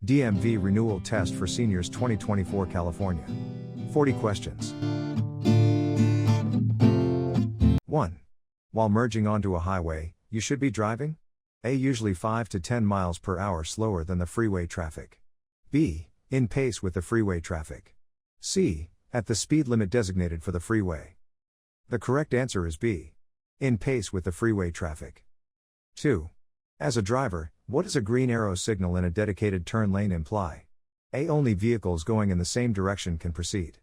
DMV Renewal Test for Seniors 2024 California. 40 questions. 1. While merging onto a highway, you should be driving A. Usually 5 to 10 miles per hour slower than the freeway traffic. B. In pace with the freeway traffic. C. At the speed limit designated for the freeway. The correct answer is B. In pace with the freeway traffic. 2. As a driver, what does a green arrow signal in a dedicated turn lane imply? A. Only vehicles going in the same direction can proceed.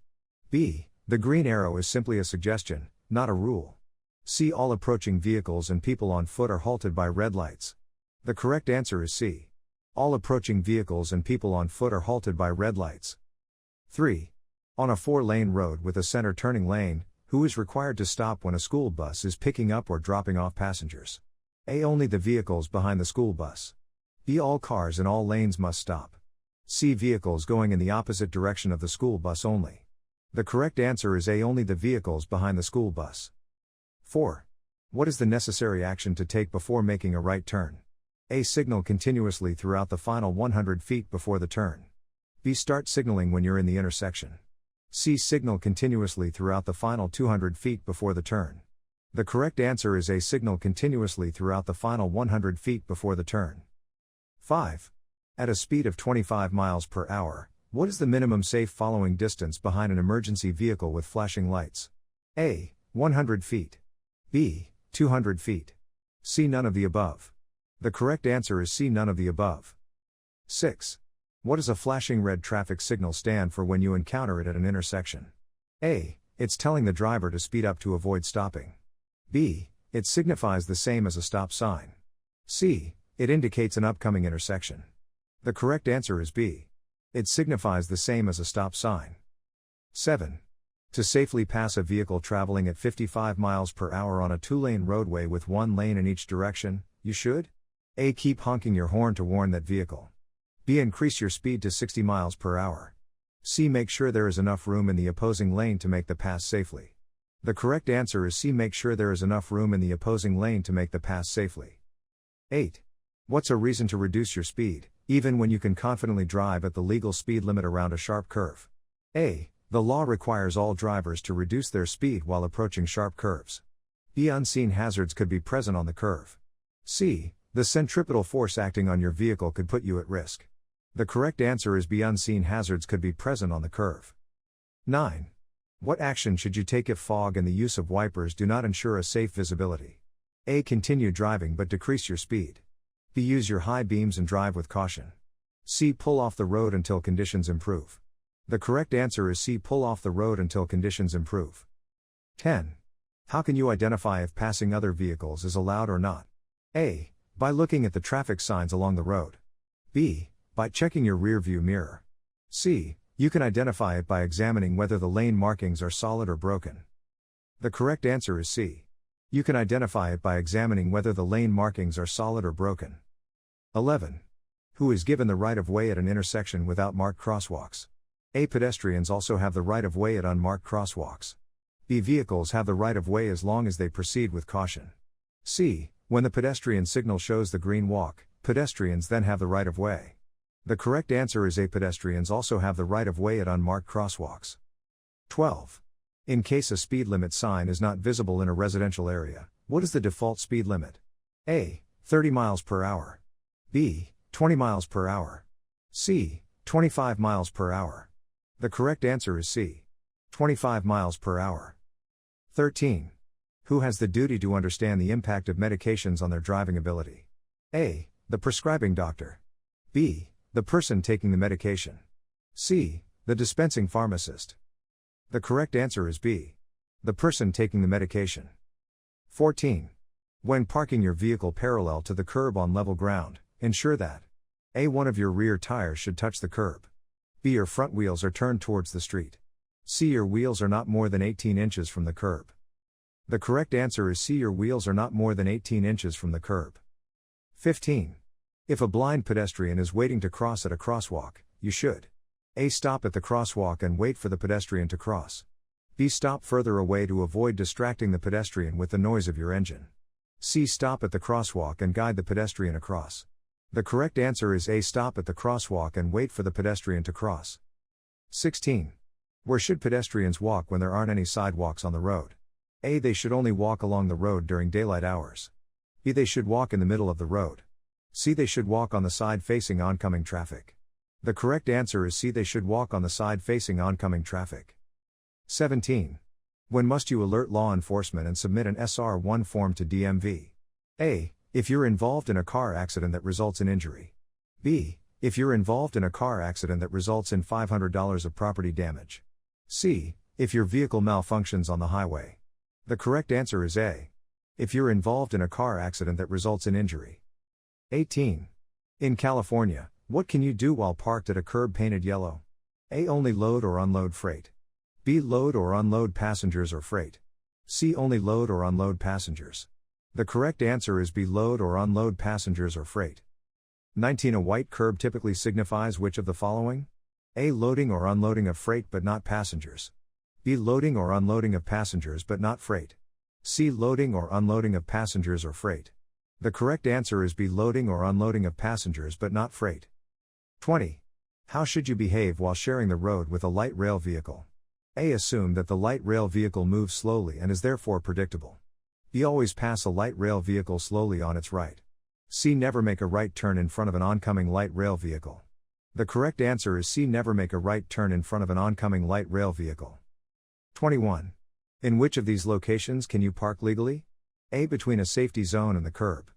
B. The green arrow is simply a suggestion, not a rule. C. All approaching vehicles and people on foot are halted by red lights. The correct answer is C. All approaching vehicles and people on foot are halted by red lights. 3. On a 4-lane road with a center turning lane, who is required to stop when a school bus is picking up or dropping off passengers? A. Only the vehicles behind the school bus. B. All cars in all lanes must stop. C. Vehicles going in the opposite direction of the school bus only. The correct answer is A. Only the vehicles behind the school bus. 4. What is the necessary action to take before making a right turn? A. Signal continuously throughout the final 100 feet before the turn. B. Start signaling when you're in the intersection. C. Signal continuously throughout the final 200 feet before the turn. The correct answer is A. Signal continuously throughout the final 100 feet before the turn. 5. At a speed of 25 miles per hour, what is the minimum safe following distance behind an emergency vehicle with flashing lights? A. 100 feet. B. 200 feet. C. None of the above. The correct answer is C. None of the above. 6. What does a flashing red traffic signal stand for when you encounter it at an intersection? A. It's telling the driver to speed up to avoid stopping. B. It signifies the same as a stop sign. C. It indicates an upcoming intersection. The correct answer is B. It signifies the same as a stop sign. 7. To safely pass a vehicle traveling at 55 miles per hour on a 2-lane roadway with 1 lane in each direction, you should A. Keep honking your horn to warn that vehicle. B. Increase your speed to 60 miles per hour. C. Make sure there is enough room in the opposing lane to make the pass safely. The correct answer is C. Make sure there is enough room in the opposing lane to make the pass safely. 8. What's a reason to reduce your speed, even when you can confidently drive at the legal speed limit around a sharp curve? A. The law requires all drivers to reduce their speed while approaching sharp curves. B. Unseen hazards could be present on the curve. C. The centripetal force acting on your vehicle could put you at risk. The correct answer is B. Unseen hazards could be present on the curve. 9. What action should you take if fog and the use of wipers do not ensure a safe visibility? A. Continue driving but decrease your speed. B. Use your high beams and drive with caution. C. Pull off the road until conditions improve. The correct answer is C. Pull off the road until conditions improve. 10. How can you identify if passing other vehicles is allowed or not? A. By looking at the traffic signs along the road. B. By checking your rear-view mirror. C. You can identify it by examining whether the lane markings are solid or broken. The correct answer is C. You can identify it by examining whether the lane markings are solid or broken. 11. Who is given the right of way at an intersection without marked crosswalks? A. Pedestrians also have the right of way at unmarked crosswalks. B. Vehicles have the right of way as long as they proceed with caution. C. When the pedestrian signal shows the green walk, pedestrians then have the right of way. The correct answer is A. Pedestrians also have the right of way at unmarked crosswalks. 12. In case a speed limit sign is not visible in a residential area, what is the default speed limit? A. 30 miles per hour. B. 20 miles per hour. C. 25 miles per hour. The correct answer is C. 25 miles per hour. 13. Who has the duty to understand the impact of medications on their driving ability? A. The prescribing doctor. B. The person taking the medication. C. The dispensing pharmacist. The correct answer is B. The person taking the medication. 14. When parking your vehicle parallel to the curb on level ground, ensure that A. One of your rear tires should touch the curb. B. Your front wheels are turned towards the street. C. Your wheels are not more than 18 inches from the curb. The correct answer is C. Your wheels are not more than 18 inches from the curb. 15. If a blind pedestrian is waiting to cross at a crosswalk, you should A. Stop at the crosswalk and wait for the pedestrian to cross. B. Stop further away to avoid distracting the pedestrian with the noise of your engine. C. Stop at the crosswalk and guide the pedestrian across. The correct answer is A. Stop at the crosswalk and wait for the pedestrian to cross. 16. Where should pedestrians walk when there aren't any sidewalks on the road? A. They should only walk along the road during daylight hours. B. They should walk in the middle of the road. C. They should walk on the side facing oncoming traffic. The correct answer is C. They should walk on the side facing oncoming traffic. 17. When must you alert law enforcement and submit an SR1 form to DMV? A. If you're involved in a car accident that results in injury. B. If you're involved in a car accident that results in $500 of property damage. C. If your vehicle malfunctions on the highway. The correct answer is A. If you're involved in a car accident that results in injury. 18. In California, what can you do while parked at a curb painted yellow? A. Only load or unload freight. B. Load or unload passengers or freight. C. Only load or unload passengers. The correct answer is B. Load or unload passengers or freight. 19. A white curb typically signifies which of the following? A. Loading or unloading of freight but not passengers. B. Loading or unloading of passengers but not freight. C. Loading or unloading of passengers or freight. The correct answer is B. Loading or unloading of passengers but not freight. 20. How should you behave while sharing the road with a light rail vehicle? A. Assume that the light rail vehicle moves slowly and is therefore predictable. B. Always pass a light rail vehicle slowly on its right. C. Never make a right turn in front of an oncoming light rail vehicle. The correct answer is C. Never make a right turn in front of an oncoming light rail vehicle. 21. In which of these locations can you park legally? A. Between a safety zone and the curb.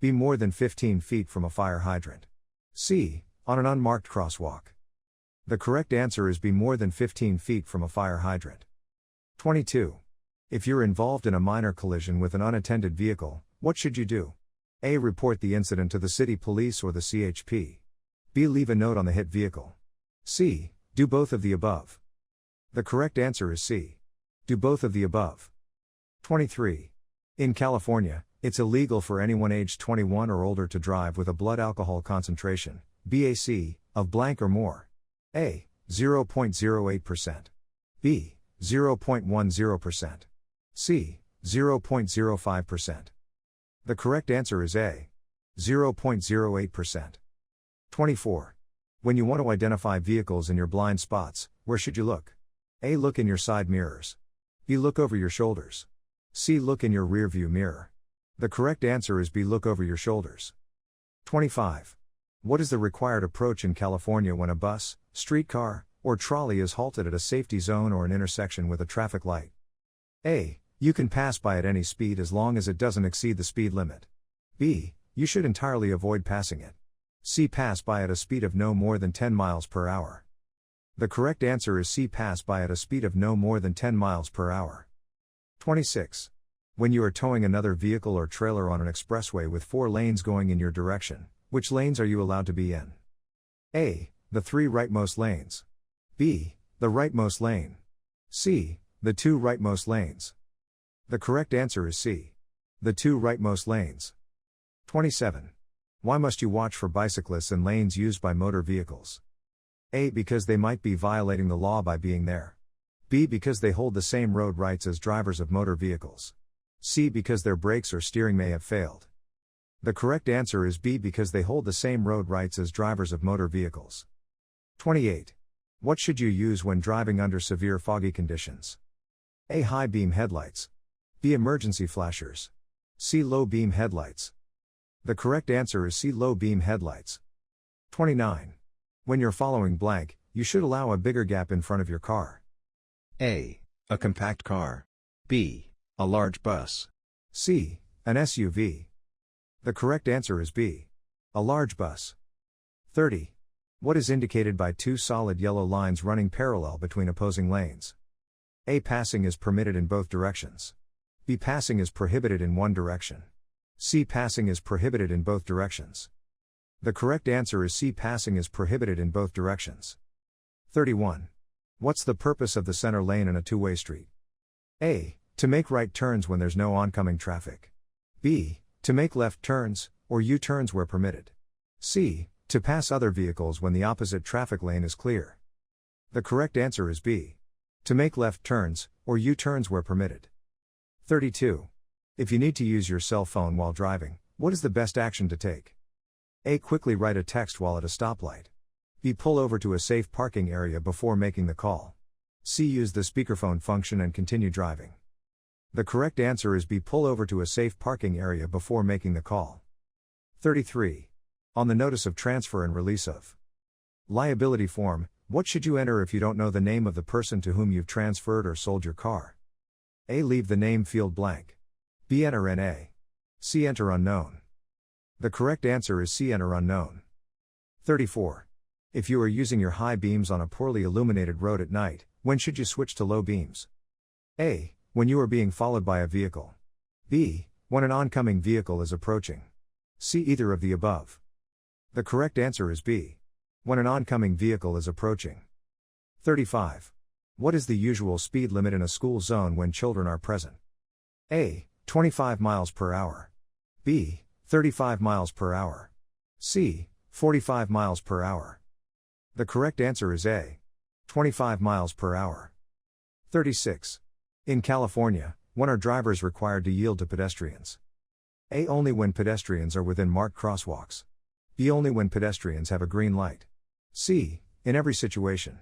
B. More than 15 feet from a fire hydrant. C. On an unmarked crosswalk. The correct answer is B. More than 15 feet from a fire hydrant. 22. If you're involved in a minor collision with an unattended vehicle, what should you do? A. Report the incident to the city police or the CHP. B. Leave a note on the hit vehicle. C. Do both of the above. The correct answer is C. Do both of the above. 23. In California, it's illegal for anyone aged 21 or older to drive with a blood alcohol concentration, BAC, of blank or more. A. 0.08%. B. 0.10%. C. 0.05%. The correct answer is A. 0.08%. 24. When you want to identify vehicles in your blind spots, where should you look? A. Look in your side mirrors. B. Look over your shoulders. C. Look in your rearview mirror. The correct answer is B. Look over your shoulders. 25. What is the required approach in California when a bus, streetcar, or trolley is halted at a safety zone or an intersection with a traffic light? A. You can pass by at any speed as long as it doesn't exceed the speed limit. B. You should entirely avoid passing it. C. Pass by at a speed of no more than 10 miles per hour. The correct answer is C. Pass by at a speed of no more than 10 miles per hour. 26. When you are towing another vehicle or trailer on an expressway with 4 lanes going in your direction, which lanes are you allowed to be in? A. The 3 rightmost lanes. B. The rightmost lane. C. The 2 rightmost lanes. The correct answer is C. The 2 rightmost lanes. 27. Why must you watch for bicyclists in lanes used by motor vehicles? A. Because they might be violating the law by being there. B. Because they hold the same road rights as drivers of motor vehicles. C. Because their brakes or steering may have failed. The correct answer is B. Because they hold the same road rights as drivers of motor vehicles. 28. What should you use when driving under severe foggy conditions? A. High beam headlights. B. Emergency flashers. C. Low beam headlights. The correct answer is C. Low beam headlights. 29. When you're following blank, you should allow a bigger gap in front of your car. A. A compact car. B. A large bus. C. An SUV. The correct answer is B. A large bus. 30. What is indicated by 2 solid yellow lines running parallel between opposing lanes? A. Passing is permitted in both directions. B. Passing is prohibited in one direction. C. Passing is prohibited in both directions. The correct answer is C. Passing is prohibited in both directions. 31. What's the purpose of the center lane in a two-way street? A. To make right turns when there's no oncoming traffic. B. To make left turns, or U-turns where permitted. C. To pass other vehicles when the opposite traffic lane is clear. The correct answer is B. To make left turns, or U-turns where permitted. 32. If you need to use your cell phone while driving, what is the best action to take? A. Quickly write a text while at a stoplight. B. Pull over to a safe parking area before making the call. C. Use the speakerphone function and continue driving. The correct answer is B. Pull over to a safe parking area before making the call. 33. On the notice of transfer and release of liability form, what should you enter if you don't know the name of the person to whom you've transferred or sold your car? A. Leave the name field blank. B. Enter NA. C. Enter unknown. The correct answer is C. Enter unknown. 34. If you are using your high beams on a poorly illuminated road at night, when should you switch to low beams? A. When you are being followed by a vehicle. B. When an oncoming vehicle is approaching. C. Either of the above. The correct answer is B. When an oncoming vehicle is approaching. 35. What is the usual speed limit in a school zone when children are present? A. 25 miles per hour. B. 35 miles per hour. C. 45 miles per hour. The correct answer is A. 25 miles per hour. 36. In California, when are drivers required to yield to pedestrians? A. Only when pedestrians are within marked crosswalks. B. Only when pedestrians have a green light. C. In every situation.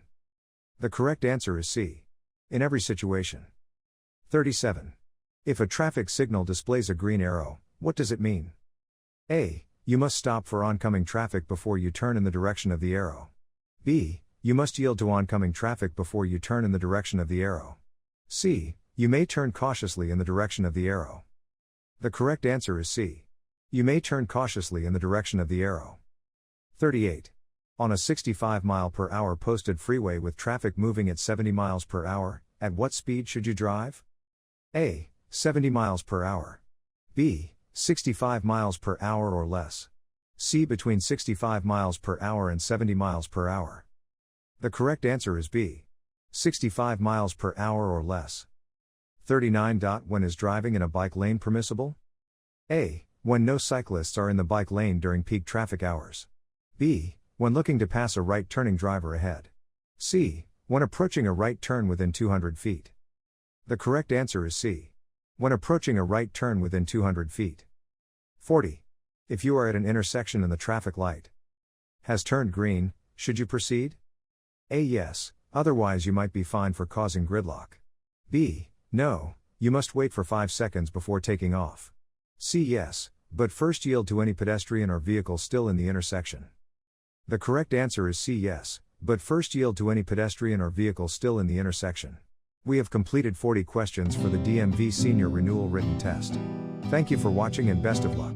The correct answer is C. In every situation. 37. If a traffic signal displays a green arrow, what does it mean? A. You must stop for oncoming traffic before you turn in the direction of the arrow. B. You must yield to oncoming traffic before you turn in the direction of the arrow. C. You may turn cautiously in the direction of the arrow. The correct answer is C. You may turn cautiously in the direction of the arrow. 38. On a 65 mile per hour posted freeway with traffic moving at 70 miles per hour, at what speed should you drive? A. 70 miles per hour. B. 65 miles per hour or less. C. Between 65 miles per hour and 70 miles per hour. The correct answer is B. 65 miles per hour or less. 39. When is driving in a bike lane permissible? A. When no cyclists are in the bike lane during peak traffic hours. B. When looking to pass a right-turning driver ahead. C. When approaching a right turn within 200 feet. The correct answer is C. When approaching a right turn within 200 feet. 40. If you are at an intersection and the traffic light has turned green, should you proceed? A. Yes, otherwise you might be fined for causing gridlock. B. No, you must wait for 5 seconds before taking off. C. Yes, but first yield to any pedestrian or vehicle still in the intersection. The correct answer is C. Yes, but first yield to any pedestrian or vehicle still in the intersection. We have completed 40 questions for the DMV Senior Renewal Written Test. Thank you for watching and best of luck.